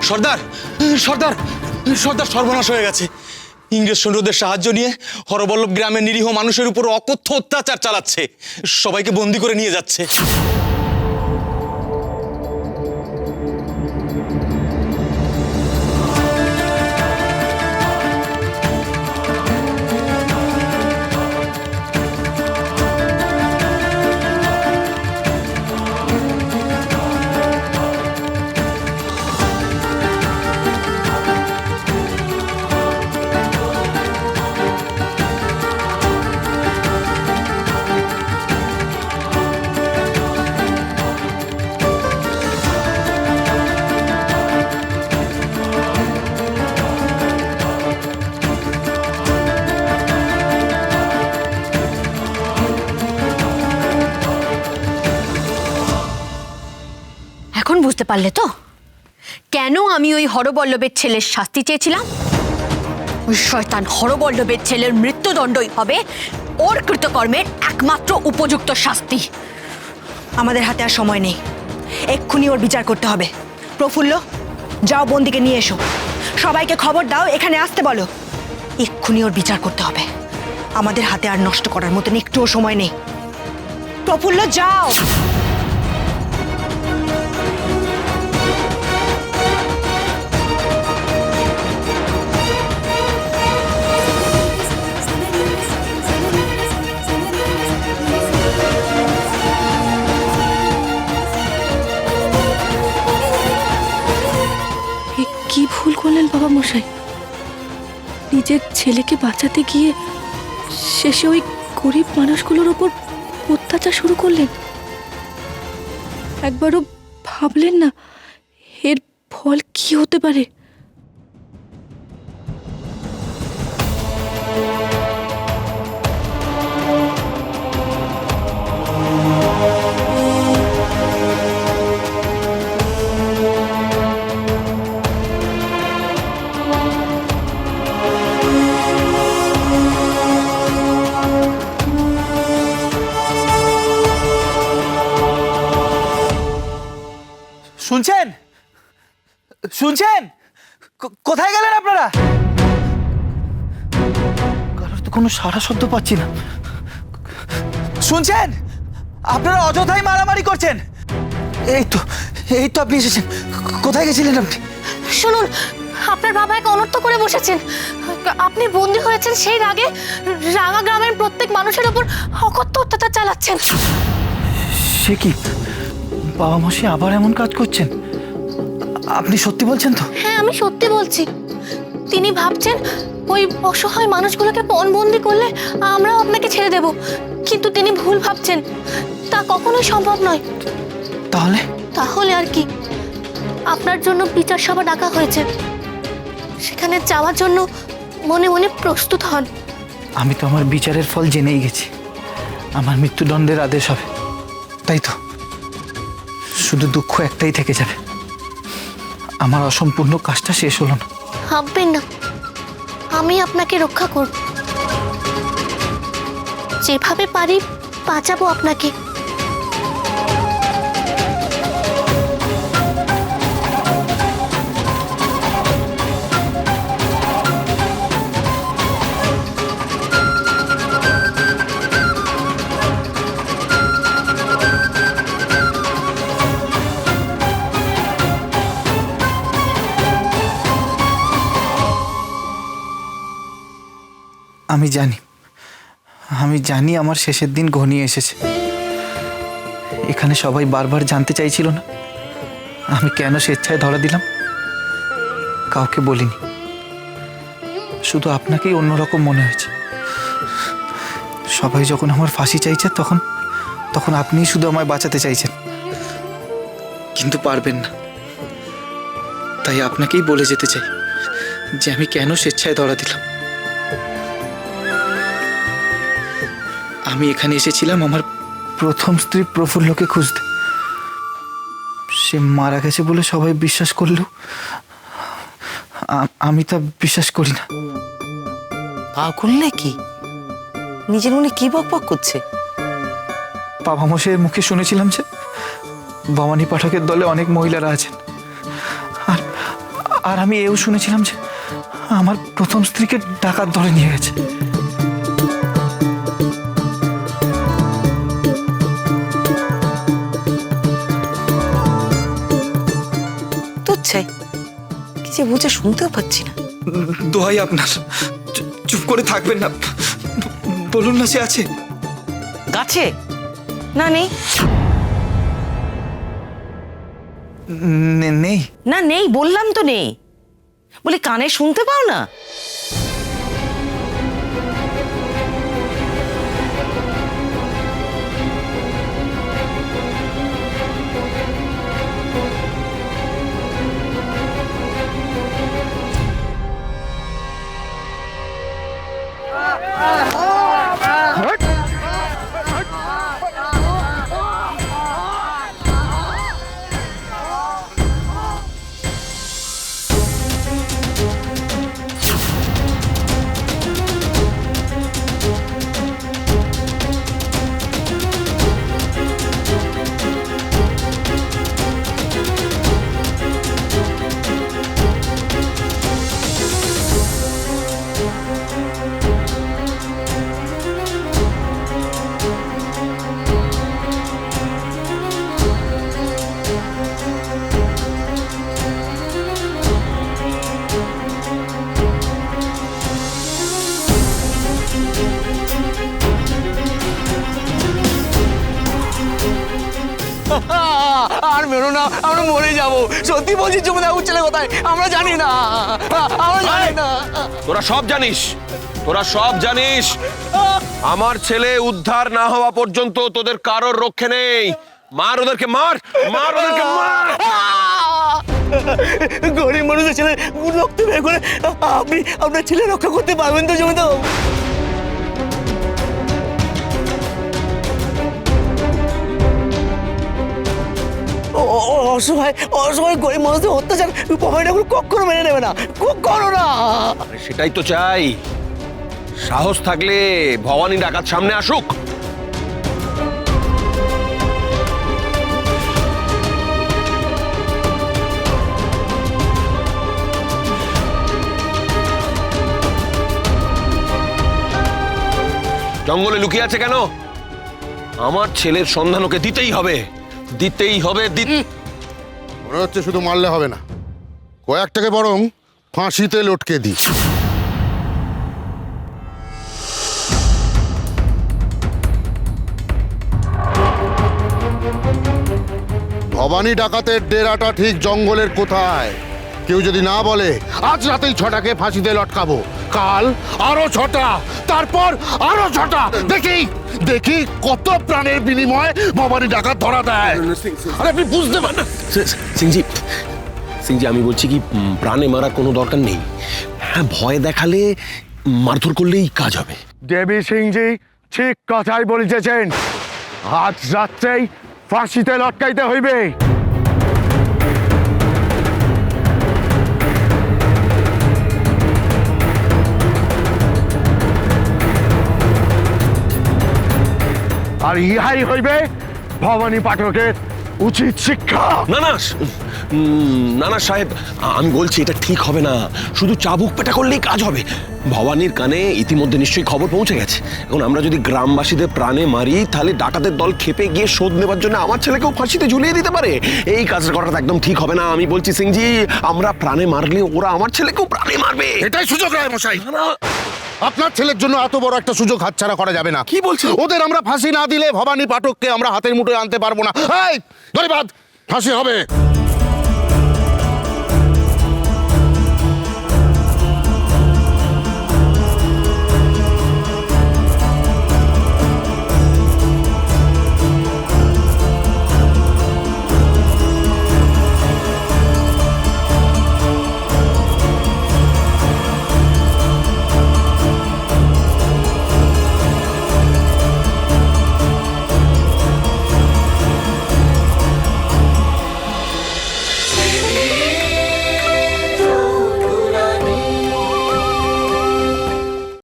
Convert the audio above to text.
সর্দার সর্দার সর্দার সর্বনাশ হয়ে গেছে। ইংরেজ সৈন্যদের সাহায্য নিয়ে হরবল্লভ গ্রামের নিরীহ মানুষের উপর অকথ্য অত্যাচার চালাচ্ছে, সবাইকে বন্দি করে নিয়ে যাচ্ছে। এখন বুঝতে পারলে তো কেন আমি ওই হরবল্লভের ছেলের শাস্তি চেয়েছিলাম? ওই শয়তান হরবল্লভের ছেলের মৃত্যুদণ্ডই হবে ওর কৃতকর্মের একমাত্র উপযুক্ত শাস্তি। আমাদের হাতে আর সময় নেই, এক্ষুনি ওর বিচার করতে হবে। প্রফুল্ল, যাও বন্দিকে নিয়ে এসো, সবাইকে খবর দাও, এখানে আসতে বলো। এক্ষুনি ওর বিচার করতে হবে, আমাদের হাতে আর নষ্ট করার মতন একটুও সময় নেই। প্রফুল্ল, যাও। কি ভুল করলেন বাবা মশাই? নিজের ছেলেকে বাঁচাতে গিয়ে শেষে ওই গরিব মানুষগুলোর উপর অত্যাচার শুরু করলেন। একবারও ভাবলেন না এর ফল কি হতে পারে? শুনছেন শুনছেন? কোথায় গেলেন আপনারা? কারোর তো কোনো সাড়া শব্দ পাচ্ছি না। শুনছেন? আপনারা অযথাই মারামারি করছেন। এই তো আপনি এসেছেন। কোথায় গেছিলেন আপনি? শুনুন, আপনার বাবা এক অনর্থ করে বসেছেন। আপনি বন্দী হয়েছেন সেই রাগে রাঙা গ্রামের প্রত্যেক মানুষের উপর অকথ্য অত্যাচার চালাচ্ছেন। সে কি, বাবা মশাই আবার এমন কাজ করছেন? আপনি সত্যি বলছেন তো? হ্যাঁ, আমি সত্যি বলছি। তিনি ভাবছেন ওই অসহায় মানুষগুলোকে পণবন্দি করলে আমরাও আপনাকে ছেড়ে দেব, কিন্তু তিনি ভুল ভাবছেন। তা কখনোই সম্ভব নয়। তাহলে আর কি, আপনার জন্য বিচার সভা ডাকা হয়েছে, সেখানে যাওয়ার জন্য মনে মনে প্রস্তুত হন। আমি তো আমার বিচারের ফল জেনেই গেছি, আমার মৃত্যুদণ্ডের আদেশ হবে, তাই তো? শুধু দুঃখ একটাই থেকে যাবে, আমার অসম্পূর্ণ কাজটা শেষ হলো না। ভাববেন না, আমি আপনাকে রক্ষা করব, যেভাবে পারি বাঁচাবো আপনাকে। আমি জানি আমার শেষের দিন ঘনিয়ে এসেছে। এখানে সবাই বারবার জানতে চাইছিল না আমি কেন স্বেচ্ছায় ধরা দিলাম। কাউকে বলিনি, শুধু আপনাকেই অন্যরকম মনে হয়েছে। সবাই যখন আমার ফাঁসি চাইছে তখন আপনিই শুধু আমায় বাঁচাতে চাইছেন, কিন্তু পারবেন না। তাই আপনাকেই বলে যেতে চাই যে আমি কেন স্বেচ্ছায় ধরা দিলাম। আমি এখানে এসেছিলাম আমার প্রথম স্ত্রী প্রফুল্লকে খুঁজতে। সে মারা গেছে বলে সবাই বিশ্বাস করলেও আমি তা বিশ্বাস করি না। পাগল নাকি? নিজের মনে কি বকবক করছে? বাবা মশাইয়ের মুখে শুনেছিলাম যে ভবানী পাঠকের দলে অনেক মহিলারা আছেন, আর আমি এও শুনেছিলাম যে আমার প্রথম স্ত্রীকে ডাকাত ধরে নিয়ে গেছে। তুচ্ছাই কি যে বুঝে শুনতেও পাচ্ছি না। দোহাই আপনার, চুপ করে থাকবেন না, বলুন না সে আছে। গাছে না নেই? নেই। না নেই বললাম তো নেই, বলি কানে শুনতে পাও না? আর মেরো না, আমরা মরে যাবো। সত্যি বলছি জমিদার ছেলে কোথায় আমরা জানি না, আমরা জানি না। তোরা সব জানিস, তোরা সব জানিস। আমার ছেলে উদ্ধার না হওয়া পর্যন্ত তোদের কারোর রক্ষে নেই। মার ওদেরকে, মার মার ওদেরকে, মার। গরিব মানুষের ছেলে রক্ত বের করে আপনি আপনার ছেলে রক্ষা করতে পারবেন তো জমিদার? অসহায় অসহায় গরিব মানুষের অত্যাচার ভবানী ঠাকুর কখনো মেনে নেবে না, কখনো না। আরে সেটাই তো চাই। সাহস থাকলে ভবানী ডাকাত সামনে আসুক। জঙ্গলে লুকিয়ে আছে কেন? আমার ছেলের সন্ধান ওকে দিতেই হবে, দিতেই হবে। মনে হচ্ছে শুধু মারলে হবে না, কয়েকটাকে বরং ফাঁসিতে লটকে দিই। ভবানী ডাকাতের ডেরাটা ঠিক জঙ্গলের কোথায় কেউ যদি না বলে, আজ রাতেই 6টাকে ফাঁসিতে লটকাবো, কাল আরো 6টা, তারপর আরো 6টা। দেখি দেখি কত প্রাণের বিনিময়ে ভবানী ডাকাত ধরা দেয়। আরে আপনি বুঝতে পারেন না। সিংজি, সিংজি আমি বলছি কি, প্রাণে মারার কোনো দরকার নেই। হ্যাঁ, ভয় দেখালে মারধর করলেই কাজ হবে। দেবী সিংজি ঠিক কথাই বলিতেছেন, আজ রাত্রেই ফাঁসিতে লটকাইতে হইবে। আর ইহাই হইবে ভবানী পাঠকের উচিত শিক্ষা। না না না না সাহেব, আমি বলছি এটা ঠিক হবে না। শুধু চাবুক পেটা করলেই কাজ হবে। ভবানীর কানে ইতিমধ্যে নিশ্চয়ই খবর পৌঁছে গেছে। এখন আমরা যদি গ্রামবাসীদের প্রাণে মারি, তাহলে ডাকাতের দল খেপে গিয়ে শোধ নেবার জন্য আমার ছেলেকেও ফাঁসিতে ঝুলিয়ে দিতে পারে। এই কাজটা করাটা একদম ঠিক হবে না। আমি বলছি সিংজি, আমরা প্রাণে মারলে ওরা আমার ছেলেকেও প্রাণে মারবে। এটাই সুযোগ রায় মশাই। আপনার ছেলের জন্য এত বড় একটা সুযোগ হাতছাড়া করা যাবে না। কি বলছেন? ওদের আমরা ফাঁসি না দিলে ভবানী পাঠককে আমরা হাতের মুঠোয় আনতে পারবো না। এই গরিবাদ, ফাঁসি হবে।